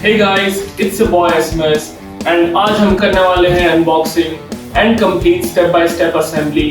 Hey guys, it's your boy SMS and आज हम करने वाले हैं unboxing and complete step by step assembly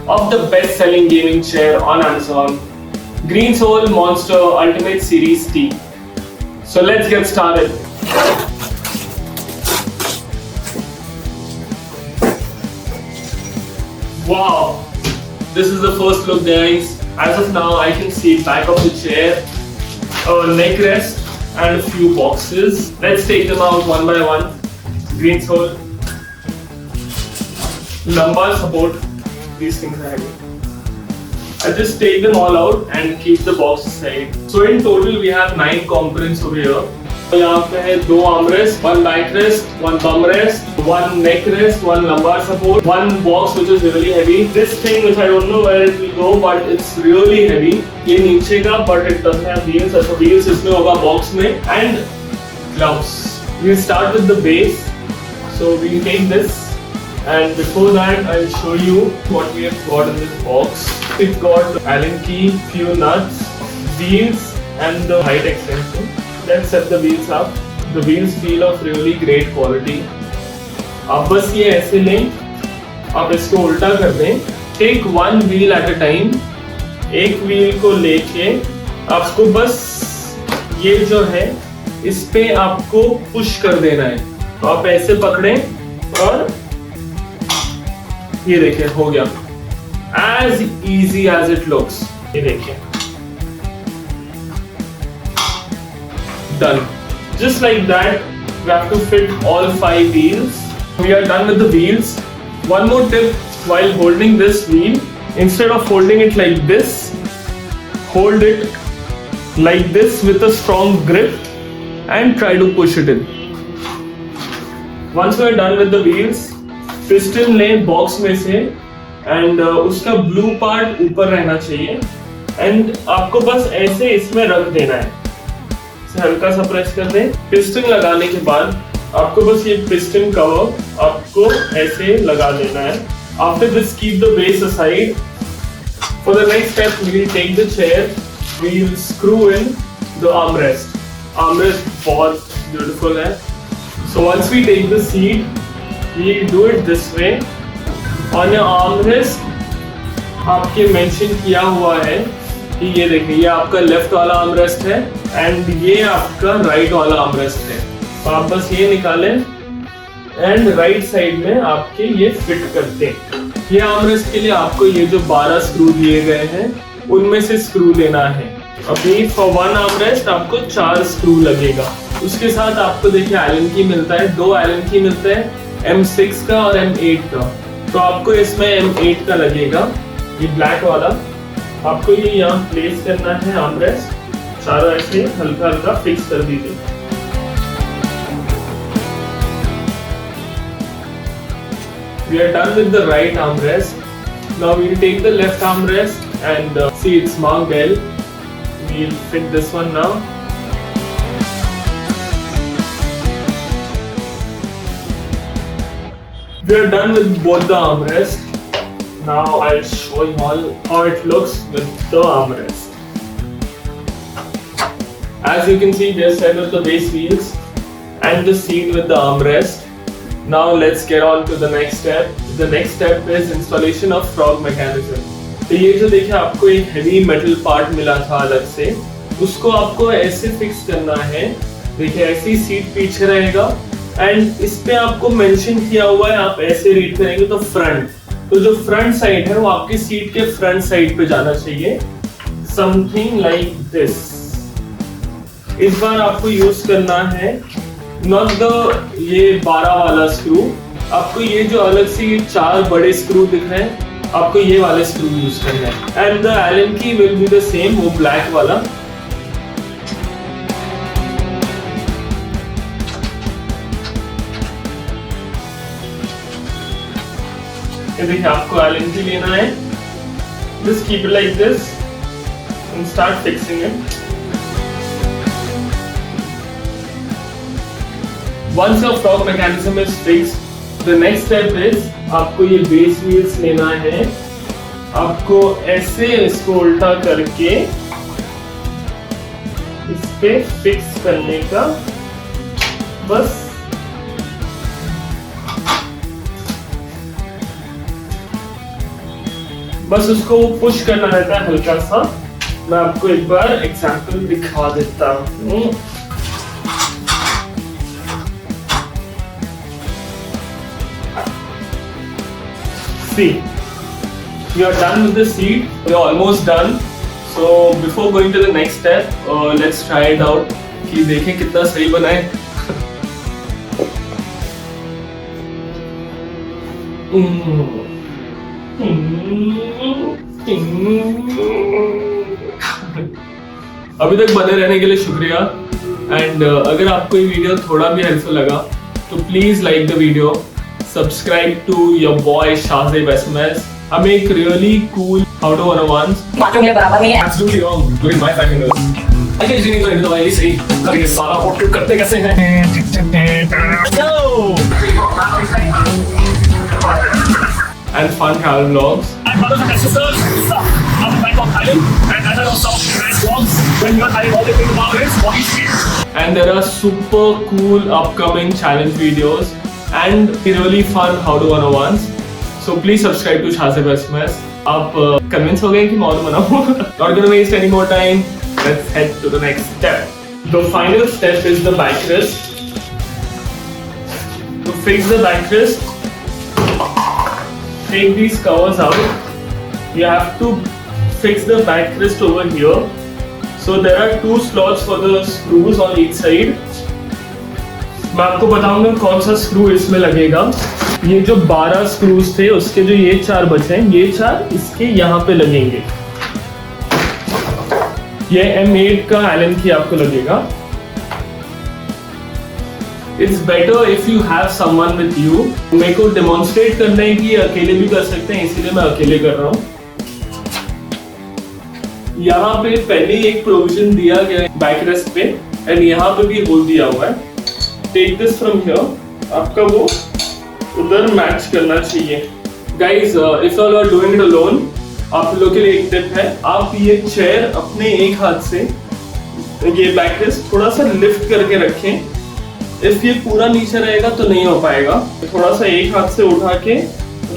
of the best selling gaming chair on Amazon, Green Soul Monster Ultimate Series T. So let's get started. Wow, this is the first look guys. As of now I can see back of the chair, a neck rest and a few boxes. Let's take them out one by one. Green Soul, Lumbar support, these things are heavy. I just take them all out and keep the box aside. So in total we have 9 components over here. यहाँ पे है 2 armrest, 1 backrest, 1 bumrest, 1 neck rest, 1 lumbar support, 1 box which is really heavy. This thing which I don't know where it will go but it's really heavy. ये नीचे का but it doesn't have wheels. ऐसा wheels इसमें होगा box में. And gloves. We'll start with the base. So we'll take this. And before that, I'll show you what we have got in this box. We've got Allen key, few nuts, wheels, and the height extension. Let's set the wheels up. The wheels feel of really great quality. आप बस ये ऐसे लें, आप इसको उल्टा कर दें. Take one wheel at a time. एक wheel को लेके आपको बस ये जो है इस पे आपको पुश कर देना है. तो आप ऐसे पकड़ें और ये देखिए हो गया. As easy as it looks. ये देखिए. Done. Just like that, we have to fit all 5 wheels. We are done with the wheels. One more tip while holding this wheel, instead of holding it like this, hold it like this with a strong grip and try to push it in. Once we are done with the wheels, piston लें box में से and उसका blue part ऊपर रहना चाहिए and आपको बस ऐसे इसमें रख देना है. हल्का सा प्रेस कर दें. पिस्टन लगाने के बाद आपको बस ये पिस्टन कवर आपको ऐसे लगा देना है. After this, keep the base aside. For the next step, we will take the chair. We will screw in the armrest. Armrest बहुत beautiful है. So once we take the seat, we will do it this way. On your armrest, आपके mention किया हुआ है कि ये देखिए ये आपका लेफ्ट वाला आर्मरेस्ट है एंड ये आपका राइट वाला आर्मरेस्ट है. तो आप बस ये निकालें एंड राइट साइड में आपके ये फिट करते हैं. ये आर्मरेस्ट के लिए आपको ये जो 12 स्क्रू दिए गए हैं उनमें से स्क्रू लेना है. अभी फॉर 1 आर्मरेस्ट आपको 4 स्क्रू लगेगा. उसके साथ आपको देखिए एलन की मिलता है, 2 एलन की मिलते हैं, M6 का और M8 का. तो आपको इसमें M8 का लगेगा, ये ब्लैक वाला. आपको ये यहाँ प्लेस करना है आर्मरेस्ट. सारा ऐसे हल्का हल्का फिक्स कर दीजिए. We are done with the right armrest. Now we will take the left armrest and see it's marked L. We will fit this one now. We are done with both the armrests. Now I'll show you all how it looks with the armrest. As you can see, they're set with the base wheels and the seat with the armrest. Now let's get on to the next step. The next step is installation of frog mechanism. तो ये जो देखिए आपको एक heavy metal part मिला था अलग से, उसको आपको ऐसे फिक्स करना है. देखिए ऐसी सीट पीछे रहेगा एंड इस पे आपको मेंशन किया हुआ है, आप ऐसे रीड करेंगे तो फ्रंट. तो जो फ्रंट साइड है वो आपकी सीट के फ्रंट साइड पे जाना चाहिए. Something like this. इस बार आपको यूज करना है नॉट द ये 12 वाला स्क्रू. आपको ये जो अलग से ये 4 बड़े स्क्रू दिख रहे हैं, आपको ये वाले स्क्रू यूज करना है. एंड द एलन की विल बी द सेम, वो ब्लैक वाला. ये देखिए आपको एलन की लेना है. Just keep it like this and start fixing it. Once your frog mechanism is fixed, the next step is आपको ये base wheels लेना है. आपको ऐसे इसको उल्टा करके इस पे फिक्स करने का बस उसको पुश करना रहता है हल्का सा। मैं आपको एक बार एग्जांपल दिखा देता हूँ। See, you are done with the seat. You're almost done. So before going to the next step, let's try it out. कि देखें कितना सही बना है। अभी तक बने रहने के लिए शुक्रिया। एंड अगर आपको ये वीडियो थोड़ा भी हेल्पफुल लगा तो please like the video, subscribe to your boy ShazebSMS. I make really cool how to one-on-ones. Absolutely wrong. Look at my 5 fingers. I can नहीं तो भाई सही करके सारा फोटो करते कैसे हैं? And fun travel vlogs. I'm one of the assessors of Bangkok, Thailand, and I know some nice vlogs when you're Thailand. All the thing about is body speed. And there are super cool upcoming challenge videos and really fun how to one-on-ones. So please subscribe to ShazebSMS. आप convince हो गए कि मैं और बनाऊँ? Not gonna waste any more time. Let's head to the next step. The final step is the backrest. To fix the backrest, take these covers out. You have to fix the backrest over here. So there are 2 slots for the screws on each side. मैं आपको बताऊंगा कौन सा screw इसमें लगेगा। ये जो 12 screws थे उसके जो ये 4 बचे हैं, ये 4 इसके यहाँ पे लगेंगे। ये M8 का एलन की आपको लगेगा। It's better if you have someone with you. मेरे को डेमोन्स्ट्रेट करना है कि अकेले भी कर सकते हैं, इसीलिए मैं अकेले कर रहा हूँ। यहाँ पे पहले एक प्रोविजन दिया गया है बैकरेस्ट पे, एंड यहाँ पे भी होल दिया हुआ है। Take this from here. आपका वो उधर मैच करना चाहिए। Guys, if you are doing it alone, आप लोगों के लिए एक टिप है, आप ये चेयर अपने एक हाथ से ये बैकरेस्ट थोड़ा सा लिफ्ट करके रखें। इफ ये पूरा नीचे रहेगा तो नहीं हो पाएगा, थोड़ा सा एक हाथ से उठा के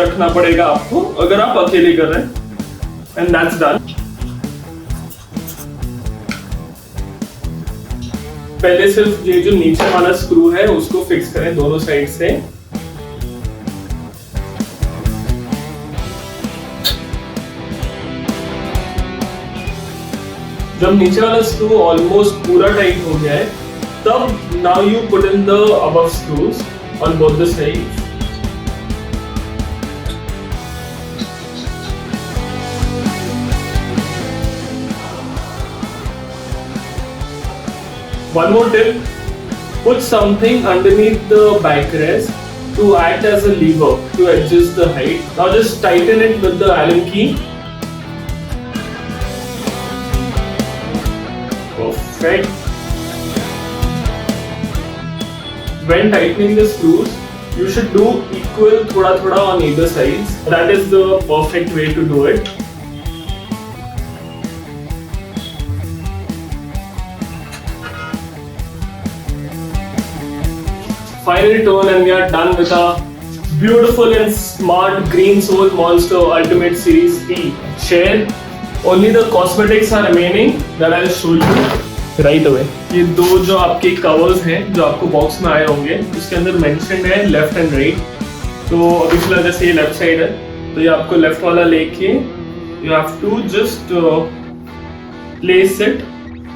रखना पड़ेगा आपको अगर आप अकेले कर रहे हैं। And that's done. पहले सिर्फ ये जो नीचे वाला स्क्रू है उसको फिक्स करें दोनों साइड से। जब नीचे वाला स्क्रू ऑलमोस्ट पूरा टाइट हो गया है, तब now you put in the above screws on both the sides. One more tip, put something underneath the backrest to act as a lever to adjust the height. Now just tighten it with the Allen key. Perfect. When tightening the screws, you should do equal thoda on either sides. That is the perfect way to do it. Finally turn and we are done with a beautiful and smart green soul monster ultimate series 3 chair. Only the cosmetics are remaining that I'll show you right away. ये दो जो आपके covers हैं जो आपको box में आए होंगे उसके अंदर मेंशन्ड है लेफ्ट एंड राइट। तो अभी फिलहाल जैसे ये लेफ्ट साइड है तो ये आपको लेफ्ट वाला लेके you have to just place it।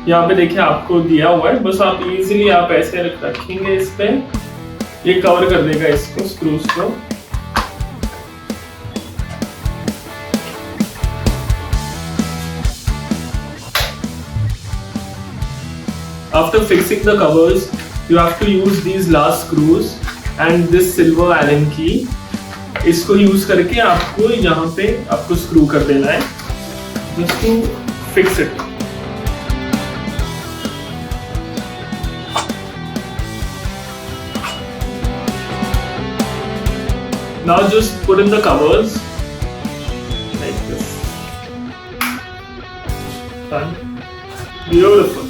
यहाँ पे देखिए आपको दिया हुआ है, बस आप इजीली आप ऐसे रखेंगे इस पे, ये कवर कर देगा इसको स्क्रूज को। After fixing the covers, you have to use these last screws and this silver Allen key. इसको यूज करके आपको यहाँ पे आपको स्क्रू कर देना है, just to fix it. Now just put in the covers like this. Done. Beautiful.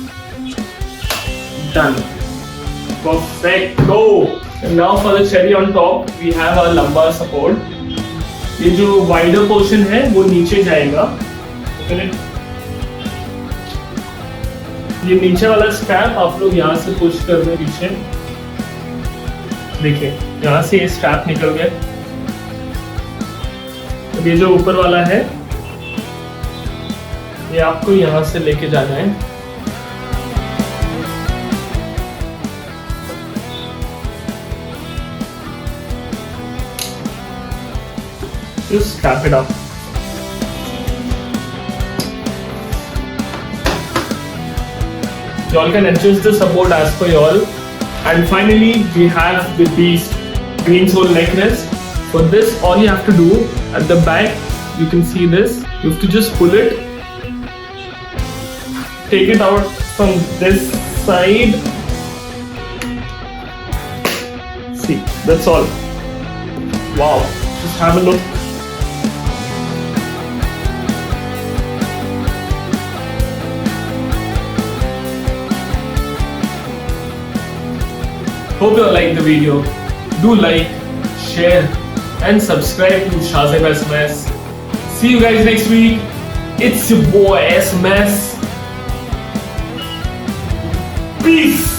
Done. Perfecto. And now for the cherry on top, we have our lumbar support. ये जो वाइडर पोर्शन है वो नीचे जाएगा। ये नीचे वाला स्ट्रैप आप लोग यहाँ से पुश कर दें पीछे, देखिए यहाँ से ये स्ट्रैप निकल गया। अब ये जो ऊपर वाला है ये आपको यहाँ से लेके जाना है। Just strap it up. You all can adjust the support as per you all. And finally, we have the Beast green sole neck rest. For this, all you have to do at the back, you can see this. You have to just pull it, take it out from this side. See, that's all. Wow, just have a look. Hope you all like the video. Do like, share and subscribe to ShazebSMS. See you guys next week. It's your boy SMS. Peace.